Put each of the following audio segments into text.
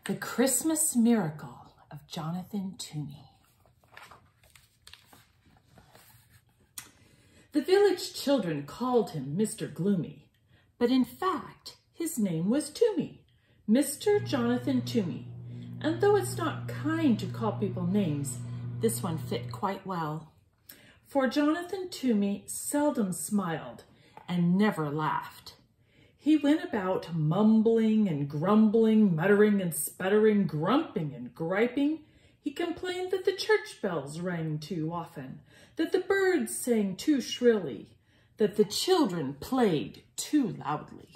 The Christmas Miracle of Jonathan Toomey. The village children called him Mr. Gloomy, but in fact, his name was Toomey, Mr. Jonathan Toomey. And though it's not kind to call people names, this one fit quite well. For Jonathan Toomey seldom smiled and never laughed. He went about mumbling and grumbling, muttering and sputtering, grumping and griping. He complained that the church bells rang too often, that the birds sang too shrilly, that the children played too loudly.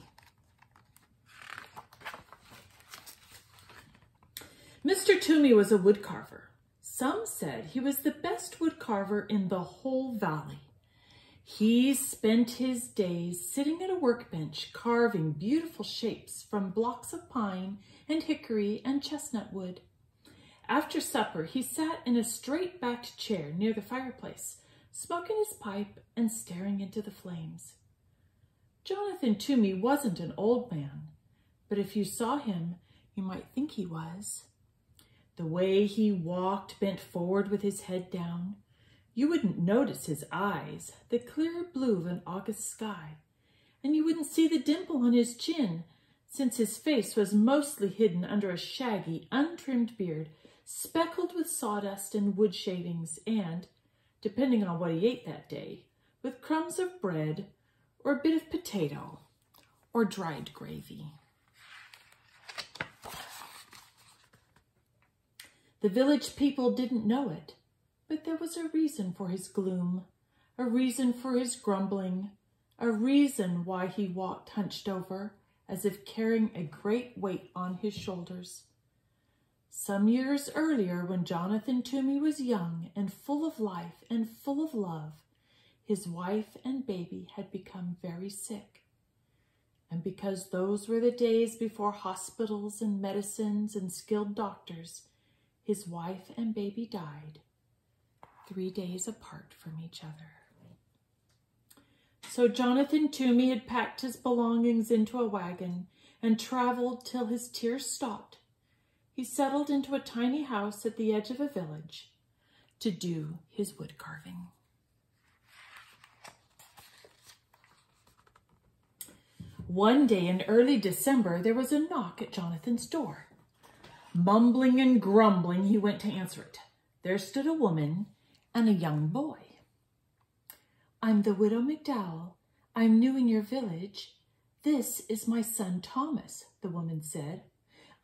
Mr. Toomey was a woodcarver. Some said he was the best woodcarver in the whole valley. He spent his days sitting at a workbench carving beautiful shapes from blocks of pine and hickory and chestnut wood. After supper, he sat in a straight-backed chair near the fireplace, smoking his pipe and staring into the flames. Jonathan Toomey wasn't an old man, but if you saw him, you might think he was. The way he walked bent forward with his head down. You wouldn't notice his eyes, the clear blue of an August sky, and you wouldn't see the dimple on his chin, since his face was mostly hidden under a shaggy, untrimmed beard, speckled with sawdust and wood shavings, and, depending on what he ate that day, with crumbs of bread, or a bit of potato, or dried gravy. The village people didn't know it, but there was a reason for his gloom, a reason for his grumbling, a reason why he walked hunched over, as if carrying a great weight on his shoulders. Some years earlier, when Jonathan Toomey was young and full of life and full of love, his wife and baby had become very sick. And because those were the days before hospitals and medicines and skilled doctors, his wife and baby died 3 days apart from each other. So Jonathan Toomey had packed his belongings into a wagon and traveled till his tears stopped. He settled into a tiny house at the edge of a village to do his wood carving. One day in early December, there was a knock at Jonathan's door. Mumbling and grumbling, he went to answer it. There stood a woman and a young boy. "I'm the widow McDowell. I'm new in your village. This is my son Thomas," the woman said.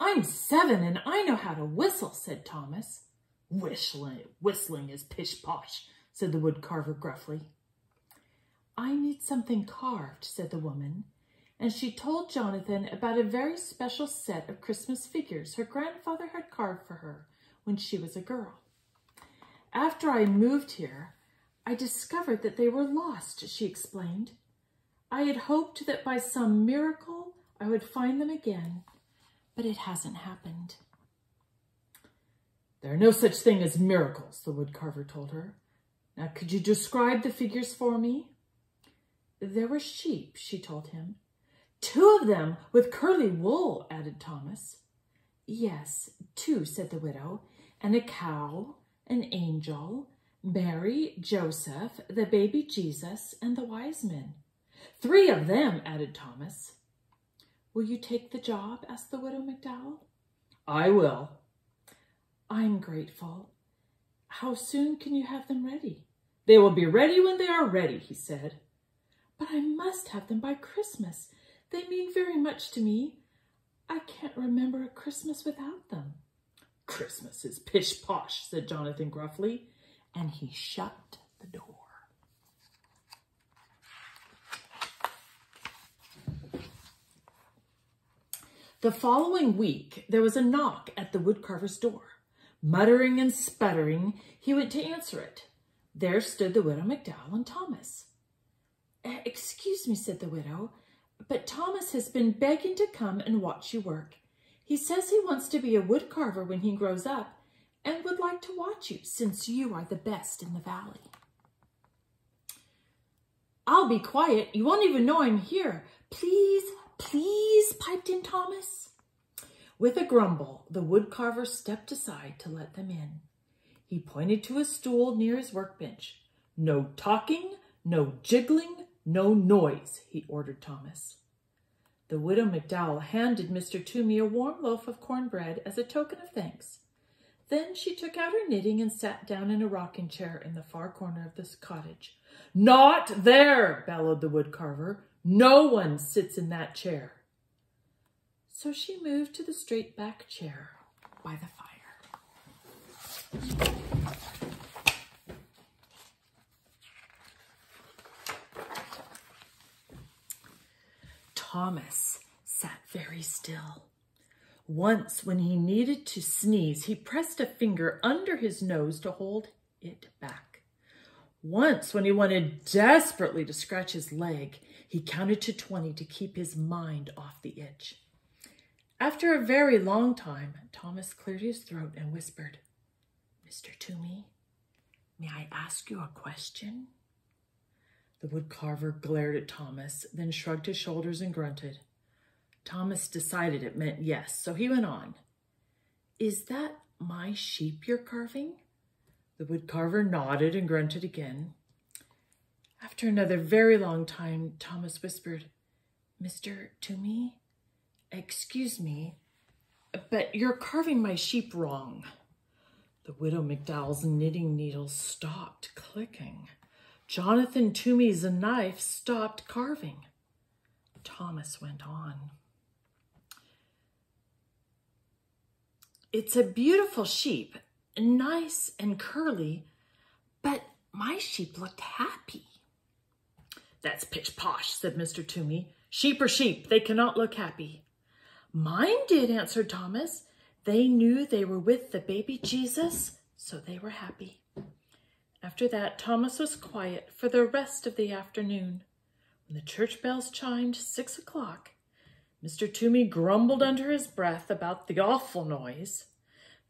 "I'm 7 and I know how to whistle," said Thomas. Whistling is pish-posh," said the woodcarver gruffly. "I need something carved," said the woman, and she told Jonathan about a very special set of Christmas figures her grandfather had carved for her when she was a girl. "After I moved here, I discovered that they were lost," she explained. "I had hoped that by some miracle I would find them again, but it hasn't happened." "There are no such thing as miracles," the woodcarver told her. "Now, could you describe the figures for me?" "There were sheep," she told him. "2 of them with curly wool," added Thomas. "Yes, 2, said the widow, "and a cow, an angel, Mary, Joseph, the baby Jesus, and the wise men." "3 of them," added Thomas. "Will you take the job?" asked the widow McDowell. "I will." "I'm grateful. How soon can you have them ready?" "They will be ready when they are ready," he said. "But I must have them by Christmas. They mean very much to me. I can't remember a Christmas without them." "Christmas is pish-posh," said Jonathan gruffly, and he shut the door. The following week, there was a knock at the woodcarver's door. Muttering and sputtering, he went to answer it. There stood the widow McDowell and Thomas. "Excuse me," said the widow, "but Thomas has been begging to come and watch you work. He says he wants to be a woodcarver when he grows up and would like to watch you since you are the best in the valley." "I'll be quiet. You won't even know I'm here. Please, please," piped in Thomas. With a grumble, the woodcarver stepped aside to let them in. He pointed to a stool near his workbench. "No talking, no jiggling, no noise," he ordered Thomas. The widow McDowell handed Mr. Toomey a warm loaf of cornbread as a token of thanks. Then she took out her knitting and sat down in a rocking chair in the far corner of this cottage. "Not there!" bellowed the woodcarver. "No one sits in that chair." So she moved to the straight back chair by the fire. Thomas sat very still. Once, when he needed to sneeze, he pressed a finger under his nose to hold it back. Once, when he wanted desperately to scratch his leg, he counted to 20 to keep his mind off the itch. After a very long time, Thomas cleared his throat and whispered, "Mr. Toomey, may I ask you a question?" The woodcarver glared at Thomas, then shrugged his shoulders and grunted. Thomas decided it meant yes, so he went on. "Is that my sheep you're carving?" The woodcarver nodded and grunted again. After another very long time, Thomas whispered, "Mr. Toomey, excuse me, but you're carving my sheep wrong." The widow McDowell's knitting needles stopped clicking. Jonathan Toomey's knife stopped carving. Thomas went on. "It's a beautiful sheep, nice and curly, but my sheep looked happy." "That's pish-posh," said Mr. Toomey. "Sheep are sheep. They cannot look happy." "Mine did," answered Thomas. "They knew they were with the baby Jesus, so they were happy." After that, Thomas was quiet for the rest of the afternoon. When the church bells chimed 6 o'clock, Mr. Toomey grumbled under his breath about the awful noise.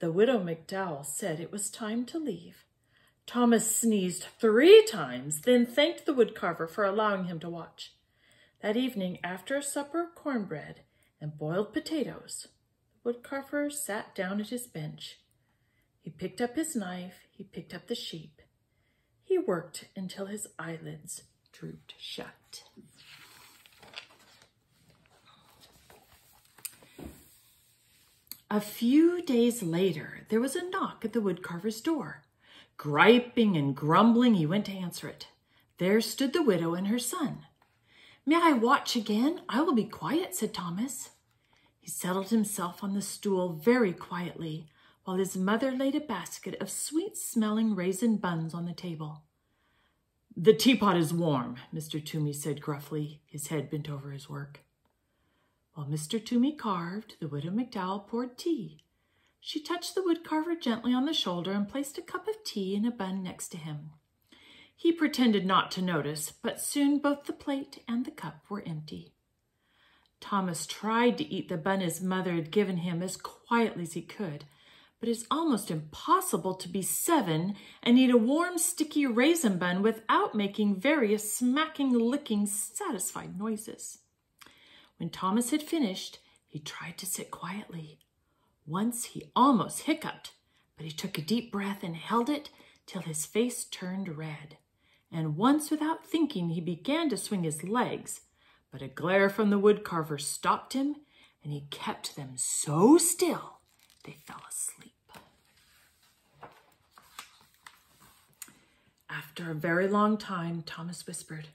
The widow McDowell said it was time to leave. Thomas sneezed 3 times, then thanked the woodcarver for allowing him to watch. That evening, after a supper of cornbread and boiled potatoes, the woodcarver sat down at his bench. He picked up his knife, he picked up the sheep. He worked until his eyelids drooped shut. A few days later, there was a knock at the woodcarver's door. Griping and grumbling, he went to answer it. There stood the widow and her son. "May I watch again? I will be quiet," said Thomas. He settled himself on the stool very quietly, while his mother laid a basket of sweet-smelling raisin buns on the table. "The teapot is warm," Mr. Toomey said gruffly, his head bent over his work. While Mr. Toomey carved, the widow McDowell poured tea. She touched the woodcarver gently on the shoulder and placed a cup of tea and a bun next to him. He pretended not to notice, but soon both the plate and the cup were empty. Thomas tried to eat the bun his mother had given him as quietly as he could, but it's almost impossible to be 7 and eat a warm, sticky raisin bun without making various smacking, licking, satisfied noises. When Thomas had finished, he tried to sit quietly. Once he almost hiccuped, but he took a deep breath and held it till his face turned red. And once, without thinking, he began to swing his legs, but a glare from the woodcarver stopped him, and he kept them so still they fell asleep. After a very long time, Thomas whispered,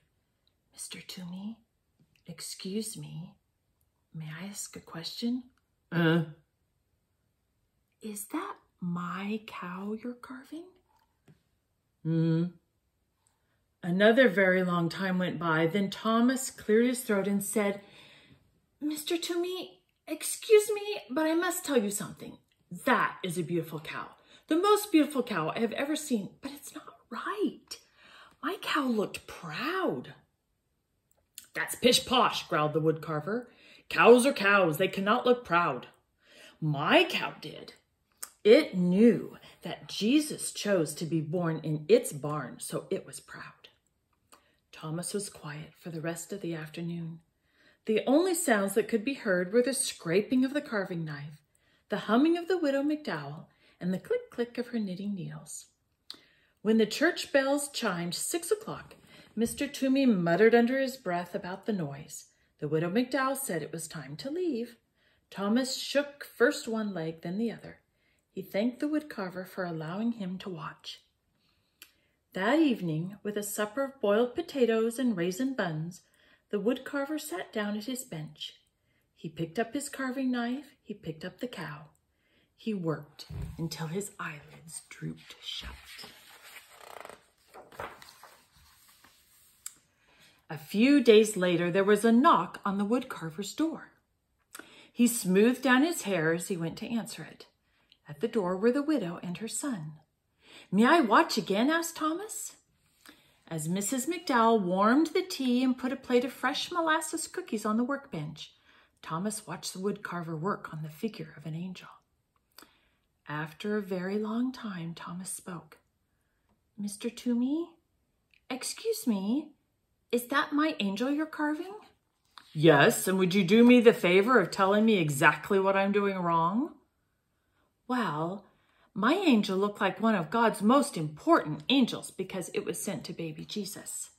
"Mr. Toomey, excuse me, may I ask a question?" "Is that my cow you're carving?" Another very long time went by. Then Thomas cleared his throat and said, "Mr. Toomey, excuse me, but I must tell you something. That is a beautiful cow. The most beautiful cow I have ever seen, but it's not right. My cow looked proud." "That's pish-posh," growled the woodcarver. "Cows are cows. They cannot look proud. My cow did. It knew that Jesus chose to be born in its barn, so it was proud." Thomas was quiet for the rest of the afternoon. The only sounds that could be heard were the scraping of the carving knife the humming of the widow McDowell, and the click-click of her knitting needles. When the church bells chimed 6 o'clock, Mr. Toomey muttered under his breath about the noise. The widow McDowell said it was time to leave. Thomas shook first one leg, then the other. He thanked the woodcarver for allowing him to watch. That evening, with a supper of boiled potatoes and raisin buns, the woodcarver sat down at his bench. He picked up his carving knife. He picked up the cow. He worked until his eyelids drooped shut. A few days later, there was a knock on the woodcarver's door. He smoothed down his hair as he went to answer it. At the door were the widow and her son. "May I watch again?" asked Thomas. As Mrs. McDowell warmed the tea and put a plate of fresh molasses cookies on the workbench, Thomas watched the woodcarver work on the figure of an angel. After a very long time, Thomas spoke. "Mr. Toomey, excuse me, is that my angel you're carving?" "Yes, and would you do me the favor of telling me exactly what I'm doing wrong?" "Well, my angel looked like one of God's most important angels because it was sent to baby Jesus."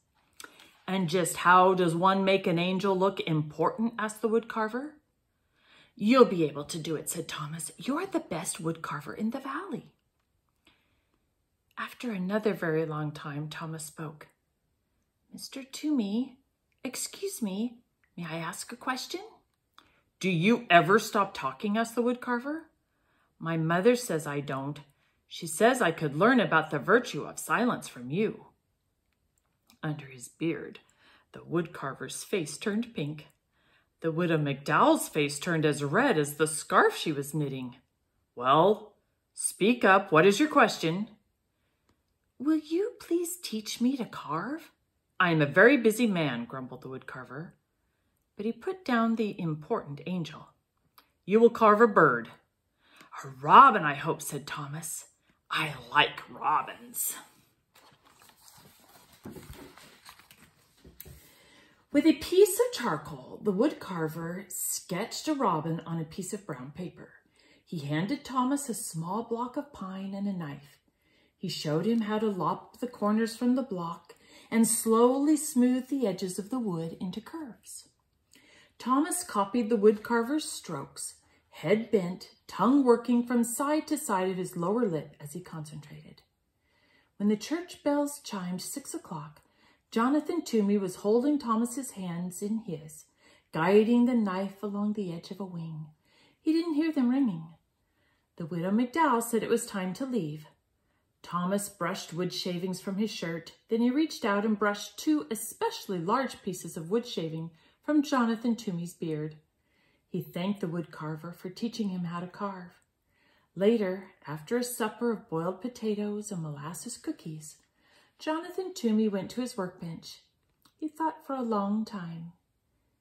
"And just how does one make an angel look important?" asked the woodcarver. "You'll be able to do it," said Thomas. "You're the best woodcarver in the valley." After another very long time, Thomas spoke. "Mr. Toomey, excuse me, may I ask a question?" "Do you ever stop talking?" asked the woodcarver. "My mother says I don't. She says I could learn about the virtue of silence from you." Under his beard, the woodcarver's face turned pink. The widow McDowell's face turned as red as the scarf she was knitting. "Well, speak up. What is your question?" "Will you please teach me to carve?" "I am a very busy man," grumbled the woodcarver. But he put down the important angel. "You will carve a bird." "A robin, I hope," said Thomas. "I like robins." With a piece of charcoal, the woodcarver sketched a robin on a piece of brown paper. He handed Thomas a small block of pine and a knife. He showed him how to lop the corners from the block and slowly smooth the edges of the wood into curves. Thomas copied the woodcarver's strokes, head bent, tongue working from side to side of his lower lip as he concentrated. When the church bells chimed 6 o'clock, Jonathan Toomey was holding Thomas's hands in his, guiding the knife along the edge of a wing. He didn't hear them ringing. The widow McDowell said it was time to leave. Thomas brushed wood shavings from his shirt. Then he reached out and brushed 2 especially large pieces of wood shaving from Jonathan Toomey's beard. He thanked the woodcarver for teaching him how to carve. Later, after a supper of boiled potatoes and molasses cookies, Jonathan Toomey went to his workbench. He thought for a long time.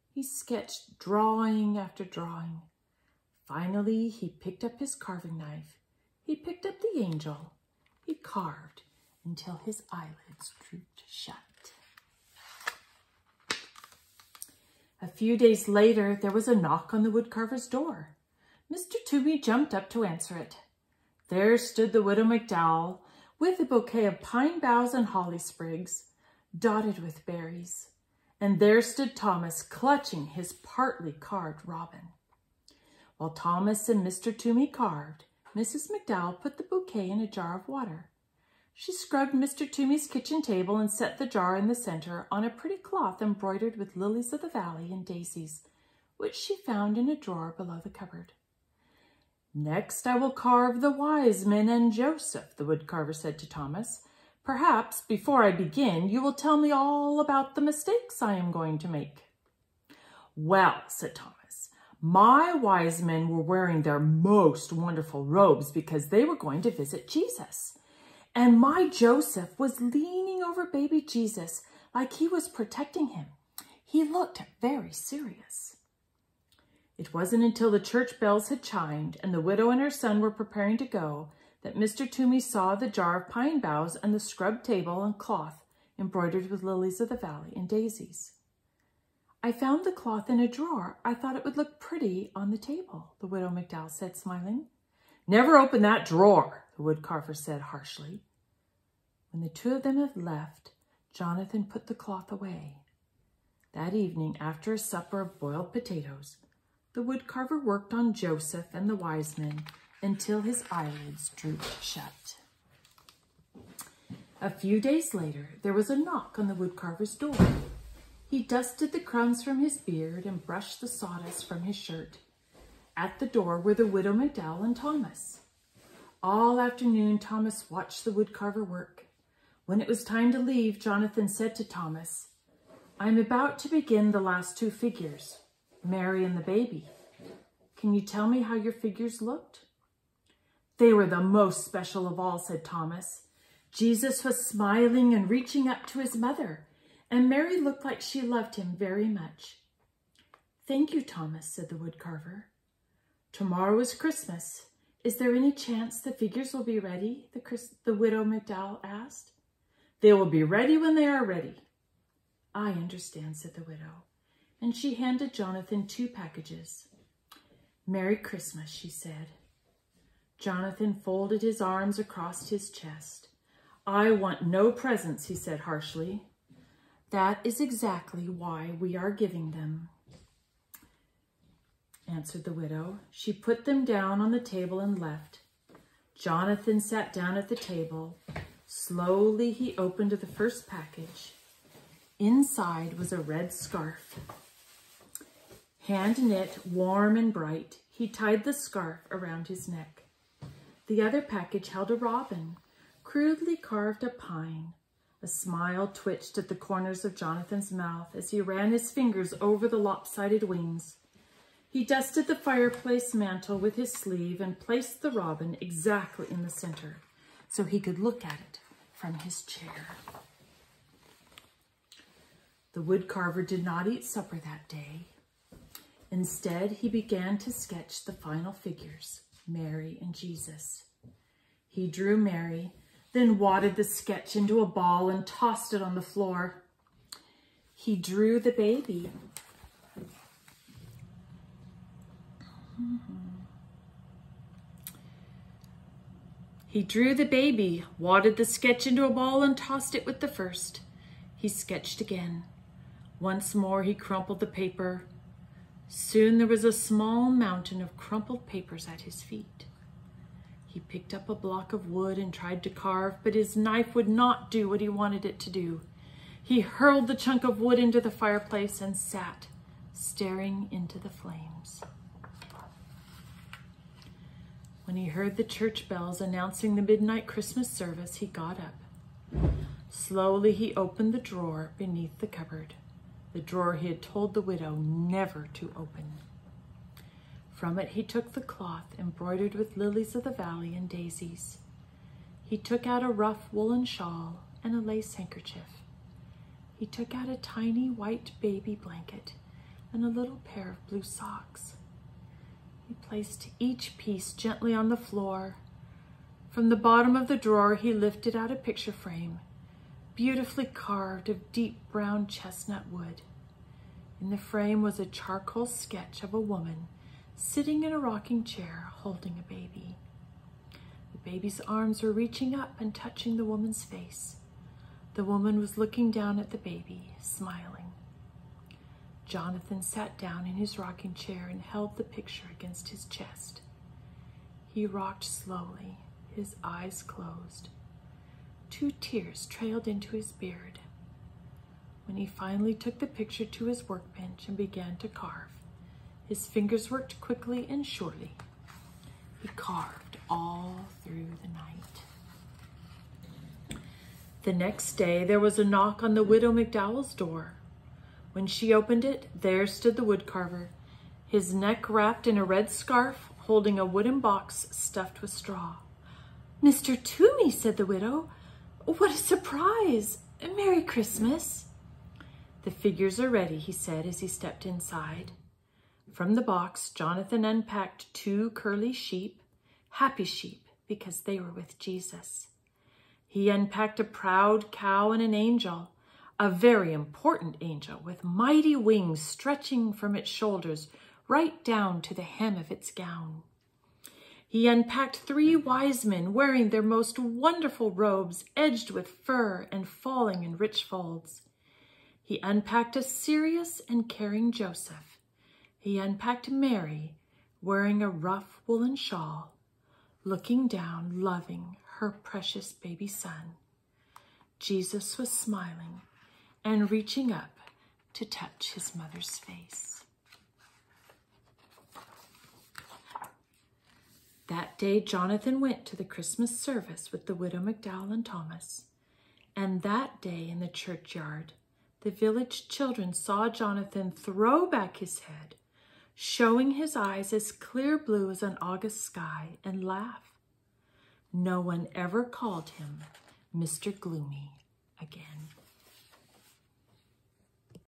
He sketched drawing after drawing. Finally, he picked up his carving knife. He picked up the angel. He carved until his eyelids drooped shut. A few days later, there was a knock on the woodcarver's door. Mr. Toomey jumped up to answer it. There stood the widow McDowell with a bouquet of pine boughs and holly sprigs, dotted with berries. And there stood Thomas, clutching his partly carved robin. While Thomas and Mr. Toomey carved, Mrs. McDowell put the bouquet in a jar of water. She scrubbed Mr. Toomey's kitchen table and set the jar in the center on a pretty cloth embroidered with lilies of the valley and daisies, which she found in a drawer below the cupboard. "Next I will carve the wise men and Joseph," the woodcarver said to Thomas. "Perhaps, before I begin, you will tell me all about the mistakes I am going to make." "Well," said Thomas, "my wise men were wearing their most wonderful robes because they were going to visit Jesus. And my Joseph was leaning over baby Jesus like he was protecting him. He looked very serious." It wasn't until the church bells had chimed and the widow and her son were preparing to go that Mr. Toomey saw the jar of pine boughs and the scrubbed table and cloth embroidered with lilies of the valley and daisies. I found the cloth in a drawer. I thought it would look pretty on the table, the widow McDowell said, smiling. Never open that drawer, the woodcarver said harshly. When the two of them had left, Jonathan put the cloth away. That evening, after a supper of boiled potatoes, the woodcarver worked on Joseph and the wise men until his eyelids drooped shut. A few days later, there was a knock on the woodcarver's door. He dusted the crumbs from his beard and brushed the sawdust from his shirt. At the door were the widow McDowell and Thomas. All afternoon, Thomas watched the woodcarver work. When it was time to leave, Jonathan said to Thomas, I'm about to begin the last two figures, Mary and the baby. Can you tell me how your figures looked? They were the most special of all, said Thomas. Jesus was smiling and reaching up to his mother, and Mary looked like she loved him very much. Thank you, Thomas, said the woodcarver. Tomorrow is Christmas. Is there any chance the figures will be ready? The widow McDowell asked. They will be ready when they are ready. I understand, said the widow, and she handed Jonathan 2 packages. Merry Christmas, she said. Jonathan folded his arms across his chest. I want no presents, he said harshly. That is exactly why we are giving them, answered the widow. She put them down on the table and left. Jonathan sat down at the table. Slowly he opened the first package. Inside was a red scarf. Hand knit, warm and bright, he tied the scarf around his neck. The other package held a robin, crudely carved a pine. A smile twitched at the corners of Jonathan's mouth as he ran his fingers over the lopsided wings. He dusted the fireplace mantel with his sleeve and placed the robin exactly in the center so he could look at it from his chair. The woodcarver did not eat supper that day. Instead, he began to sketch the final figures, Mary and Jesus. He drew Mary, then wadded the sketch into a ball and tossed it on the floor. He drew the baby. He drew the baby, wadded the sketch into a ball and tossed it with the first. He sketched again. Once more he crumpled the paper. Soon there was a small mountain of crumpled papers at his feet. He picked up a block of wood and tried to carve, but his knife would not do what he wanted it to do. He hurled the chunk of wood into the fireplace and sat, staring into the flames. When he heard the church bells announcing the midnight Christmas service, he got up. Slowly he opened the drawer beneath the cupboard, the drawer he had told the widow never to open. From it he took the cloth embroidered with lilies of the valley and daisies. He took out a rough woolen shawl and a lace handkerchief. He took out a tiny white baby blanket and a little pair of blue socks. He placed each piece gently on the floor. From the bottom of the drawer, he lifted out a picture frame, beautifully carved of deep brown chestnut wood. In the frame was a charcoal sketch of a woman sitting in a rocking chair holding a baby. The baby's arms were reaching up and touching the woman's face. The woman was looking down at the baby, smiling. Jonathan sat down in his rocking chair and held the picture against his chest. He rocked slowly, his eyes closed. 2 tears trailed into his beard. When he finally took the picture to his workbench and began to carve, his fingers worked quickly and surely. He carved all through the night. The next day, there was a knock on the widow McDowell's door. When she opened it, there stood the woodcarver, his neck wrapped in a red scarf, holding a wooden box stuffed with straw. Mr. Toomey, said the widow, what a surprise! Merry Christmas! The figures are ready, he said as he stepped inside. From the box, Jonathan unpacked 2 curly sheep, happy sheep, because they were with Jesus. He unpacked a proud cow and an angel, a very important angel with mighty wings stretching from its shoulders right down to the hem of its gown. He unpacked 3 wise men wearing their most wonderful robes edged with fur and falling in rich folds. He unpacked a serious and caring Joseph. He unpacked Mary wearing a rough woolen shawl, looking down, loving her precious baby son. Jesus was smiling and reaching up to touch his mother's face. That day, Jonathan went to the Christmas service with the widow McDowell and Thomas. And that day in the churchyard, the village children saw Jonathan throw back his head, showing his eyes as clear blue as an August sky, and laugh. No one ever called him Mr. Gloomy again.